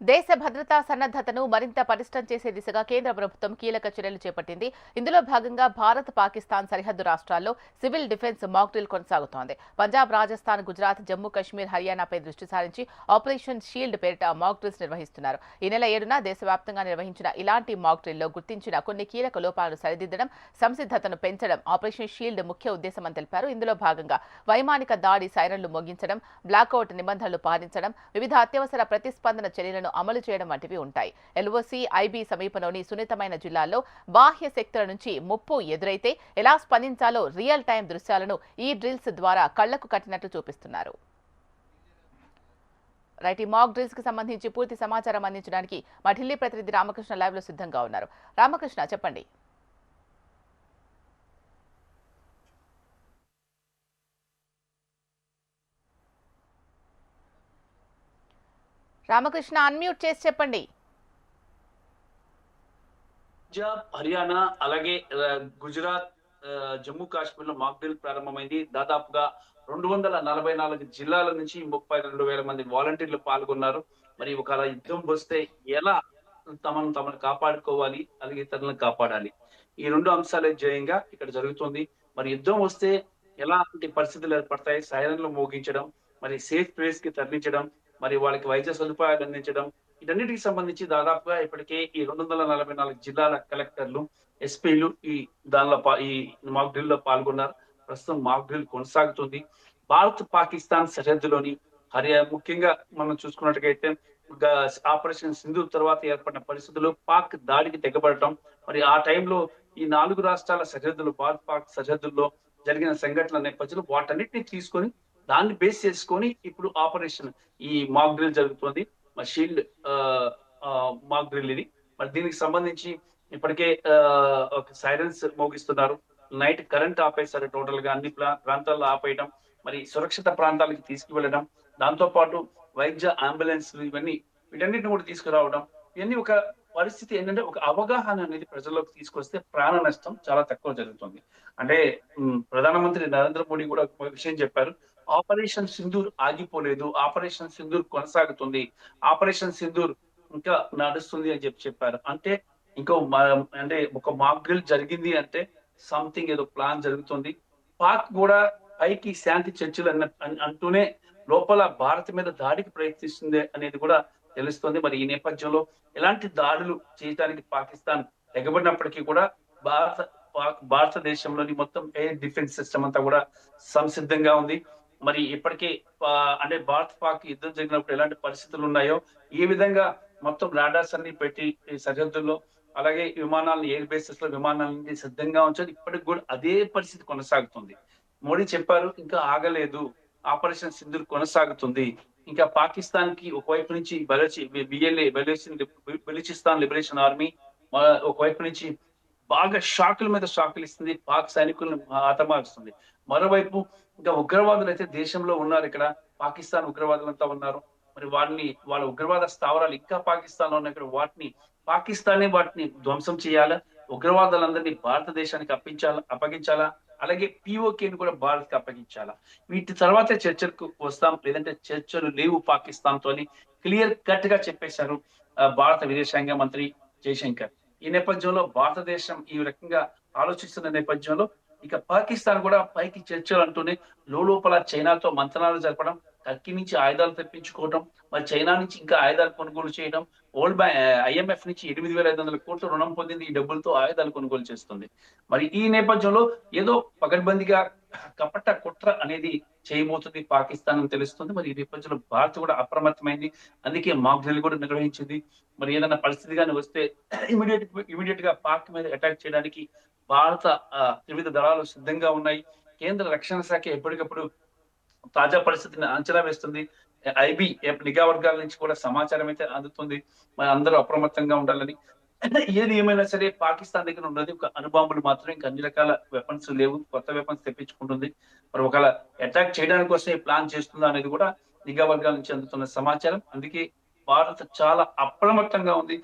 దేశ భద్రతా సన్నద్ధతను మరింత పటిష్టం చేసే దిశగా కేంద్ర ప్రభుత్వం కీలక చర్యలు చేపట్టింది. ఇందులో భాగంగా భారత్ పాకిస్తాన్ సరిహద్దు రాష్ట్రాల్లో సివిల్ డిఫెన్స్ మాక్ డ్రిల్ కొనసాగుతోంది. పంజాబ్, రాజస్థాన్, గుజరాత్, జమ్మూ కశ్మీర్, హర్యానాపై దృష్టి సారించి ఆపరేషన్ షీల్డ్ పేరిట మాక్ డ్రిల్స్ నిర్వహిస్తున్నారు. ఈ నెల 7న దేశవ్యాప్తంగా నిర్వహించిన ఇలాంటి మాక్ డ్రిల్లో గుర్తించిన కొన్ని కీలక లోపాలను సరిదిద్దడం, సంసిద్ధతను పెంచడం ఆపరేషన్ షీల్డ్ ముఖ్య ఉద్దేశమని తెలిపారు. ఇందులో భాగంగా వైమానిక దాడి సైరన్లు మోగించడం, బ్లాకౌట్ నిబంధనలు పాటించడం, వివిధ అత్యవసర ప్రతిస్పందన చర్యలను అమలు చేయడం వంటివి ఉంటాయి. ఎల్ఓసి, ఐబీ సమీపంలోని సున్నితమైన జిల్లాల్లో బాహ్య శక్తుల నుంచి ముప్పు ఎదురైతే ఎలా స్పందించాలో రియల్ టైం దృశ్యాలను ఈ డ్రిల్స్ ద్వారా కళ్లకు కట్టినట్లు చూపిస్తున్నారు. రైట్, ఈ మాక్ డ్రిల్స్ కి సంబంధించి పూర్తి సమాచారం అందించడానికి మా ఢిల్లీ ప్రతినిధి రామకృష్ణ లైవ్ లో సిద్ధంగా ఉన్నారు. రామకృష్ణ, చెప్పండి. రామకృష్ణ, అన్మ్యూట్ చేసి చెప్పండి. పంజాబ్, హర్యానా అలాగే గుజరాత్, జమ్మూ కాశ్మీర్ లో మాక్ డ్రిల్ ప్రారంభమైంది. దాదాపుగా 244 జిల్లాల నుంచి 32,000 మంది వాలంటీర్లు పాల్గొన్నారు. మరి ఒకవేళ యుద్ధం వస్తే ఎలా తమను కాపాడుకోవాలి, అలాగే ఇతరులను కాపాడాలి, ఈ రెండు అంశాలే ధ్యేయంగా ఇక్కడ జరుగుతుంది. మరి యుద్ధం వస్తే ఎలాంటి పరిస్థితులు ఏర్పడతాయి, సైరన్లు మోగించడం, మరి సేఫ్ ప్లేస్ కి తరలించడం, మరి వాళ్ళకి వైద్య సదుపాయాలు అందించడం, వీటన్నిటికి సంబంధించి దాదాపుగా ఇప్పటికే ఈ 244 జిల్లాల కలెక్టర్లు, ఎస్పీలు ఈ మాక్ డ్రిల్ లో పాల్గొన్నారు. ప్రస్తుతం మాక్ డ్రిల్ కొనసాగుతుంది. భారత్ పాకిస్తాన్ సరిహద్దులోని ముఖ్యంగా మనం చూసుకున్నట్టుగైతే ఆపరేషన్ సింధూర్ తర్వాత ఏర్పడిన పరిస్థితుల్లో పాక్ దాడికి తెగబడటం, మరి ఆ టైంలో ఈ 4 రాష్ట్రాల సరిహద్దులు, భారత్ పాక్ సరిహద్దుల్లో జరిగిన సంఘటనల నేపథ్యంలో వాటన్నిటిని తీసుకొని దాన్ని బేస్ చేసుకొని ఇప్పుడు ఆపరేషన్ ఈ మాక్ డ్రిల్ జరుగుతుంది. షీల్డ్ మాక్ డ్రిల్ ఇది. మరి దీనికి సంబంధించి ఇప్పటికే ఒక సైరన్స్ మోగిస్తున్నారు. నైట్ కరెంట్ ఆపేశారు టోటల్ గా, అన్ని ప్రాంతాల్లో ఆపేయడం, మరి సురక్షిత ప్రాంతాలకి తీసుకువెళ్ళడం, దాంతో పాటు వైద్య అంబులెన్స్ వీటన్నిటిని కూడా తీసుకురావడం, ఇవన్నీ ఒక పరిస్థితి ఏంటంటే ఒక అవగాహన అనేది ప్రజల్లోకి తీసుకొస్తే ప్రాణ నష్టం చాలా తక్కువ జరుగుతుంది. అంటే ప్రధానమంత్రి నరేంద్ర మోడీ కూడా ఒక విషయం చెప్పారు. ఆపరేషన్ సింధూర్ ఆగిపోలేదు, ఆపరేషన్ సింధూర్ కొనసాగుతుంది, ఆపరేషన్ సింధూర్ ఇంకా నడుస్తుంది అని చెప్పారు. అంటే అంటే ఒక మాక్ డ్రిల్ జరిగింది అంటే సంథింగ్ ఏదో ప్లాన్ జరుగుతుంది. పాక్ కూడా పైకి శాంతి చర్చలు అంటూనే లోపల భారత్ మీద దాడికి ప్రయత్నిస్తుంది అనేది కూడా తెలుస్తుంది. మరి ఈ నేపథ్యంలో ఎలాంటి దాడులు చేయడానికి పాకిస్తాన్ ఎగబడినప్పటికీ కూడా భారతదేశంలోని మొత్తం ఎయిర్ డిఫెన్స్ సిస్టమ్ అంతా కూడా సంసిద్ధంగా ఉంది. మరి ఇప్పటికే అంటే భారత్ పాక్ యుద్ధం జరిగినప్పుడు ఎలాంటి పరిస్థితులు ఉన్నాయో ఈ విధంగా మొత్తం రాడార్స్ అన్ని పెట్టి సరిహద్దుల్లో, అలాగే విమానాలను, ఎయిర్ బేసెస్ లో విమానాలని సిద్ధంగా ఉంచారు. ఇప్పటికి కూడా అదే పరిస్థితి కొనసాగుతుంది. మోడీ చెప్పారు, ఇంకా ఆగలేదు, ఆపరేషన్ సింధూర్ కొనసాగుతుంది. ఇంకా పాకిస్తాన్ కి ఒకవైపు నుంచి బలూచిస్తాన్ లిబరేషన్ ఆర్మీ ఒకవైపు నుంచి బాగా షాకుల మీద షాకులు ఇస్తుంది, పాక్ సైనికులను హతమారుస్తుంది. మరోవైపు ఇంకా ఉగ్రవాదులు అయితే దేశంలో ఉన్నారు, ఇక్కడ పాకిస్తాన్ ఉగ్రవాదులంతా ఉన్నారు. మరి వాళ్ళ ఉగ్రవాద స్థావరాలు ఇంకా పాకిస్తాన్ లో ఉన్నాయి. ఇక్కడ వాటిని ధ్వంసం చేయాలా, ఉగ్రవాదులందరినీ భారతదేశానికి అప్పగించాలా, అలాగే పిఓకేని కూడా భారత్ కి అప్పగించాలా, వీటి తర్వాతే చర్చలకు వస్తాం, లేదంటే చర్చలు లేవు పాకిస్తాన్ తోని క్లియర్ కట్ గా చెప్పేశారు భారత విదేశాంగ మంత్రి జయశంకర్. ఈ నేపథ్యంలో భారతదేశం ఈ రకంగా ఆలోచిస్తున్న నేపథ్యంలో ఇక పాకిస్తాన్ కూడా పైకి చర్చలు అంటూనే లోపల చైనాతో మంతనాలు జరపడం, టర్కీ నుంచి ఆయుధాలు తెప్పించుకోవడం, మరి చైనా నుంచి ఇంకా ఆయుధాలు కొనుగోలు చేయడం, IMF నుంచి 8,500 కోట్ల రుణం పొందింది, ఈ డబ్బులతో ఆయుధాలు కొనుగోలు చేస్తుంది. మరి ఈ నేపథ్యంలో ఏదో పగడ్బందీగా కపట కుట్ర అనేది చేయబోతుంది పాకిస్తాన్ అని తెలుస్తుంది. మరి ఈ నేపథ్యంలో భారత్ కూడా అప్రమత్తమైంది, అందుకే మాక్ డ్రిల్ కూడా నిర్వహించింది. మరి ఏదైనా పరిస్థితి కానీ వస్తే ఇమీడియట్ గా పాక్ మీద అటాక్ చేయడానికి భారత త్రివిధ దళాలు సిద్ధంగా ఉన్నాయి. కేంద్ర రక్షణ శాఖ ఎప్పటికప్పుడు తాజా పరిస్థితిని అంచనా వేస్తుంది. ఐబీ నిఘా వర్గాల నుంచి కూడా సమాచారం అయితే అందుతుంది. మరి అందరూ అప్రమత్తంగా ఉండాలని. ఏది ఏమైనా సరే పాకిస్తాన్ దగ్గర ఉన్నది ఒక అణుబాంబులు మాత్రం, ఇంకా అన్ని రకాల వెపన్స్ లేవు, కొత్త వెపన్స్ తెప్పించుకుంటుంది. మరి ఒకవేళ అటాక్ చేయడానికి కోసం ప్లాన్ చేస్తుందా అనేది కూడా నిఘా వర్గాల నుంచి అందుతున్న సమాచారం. అందుకే భారత్ చాలా అప్రమత్తంగా ఉంది.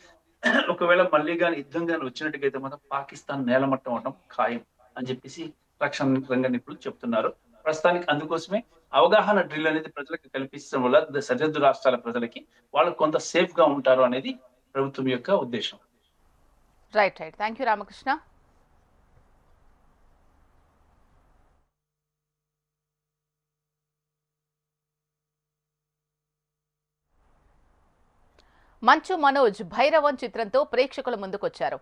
ఒకవేళ మళ్ళీ కానీ యుద్ధం కానీ వచ్చినట్టుగైతే మాత్రం పాకిస్తాన్ నేలమట్టం అవడం ఖాయం అని చెప్పేసి రక్షణ రంగ నిపుణులు చెప్తున్నారు. ప్రస్తుతానికి అందుకోసమే అవగాహన డ్రిల్ అనేది ప్రజలకు కల్పించడం వల్ల సరిహద్దు రాష్ట్రాల ప్రజలకి వాళ్ళు కొంత సేఫ్ గా ఉంటారు అనేది ప్రభుత్వం యొక్క ఉద్దేశం. Right. Thank you Ramakrishna. Manchu Manoj Bhairavan చిత్రంతో ప్రేక్షకుల ముందుకొచ్చారు.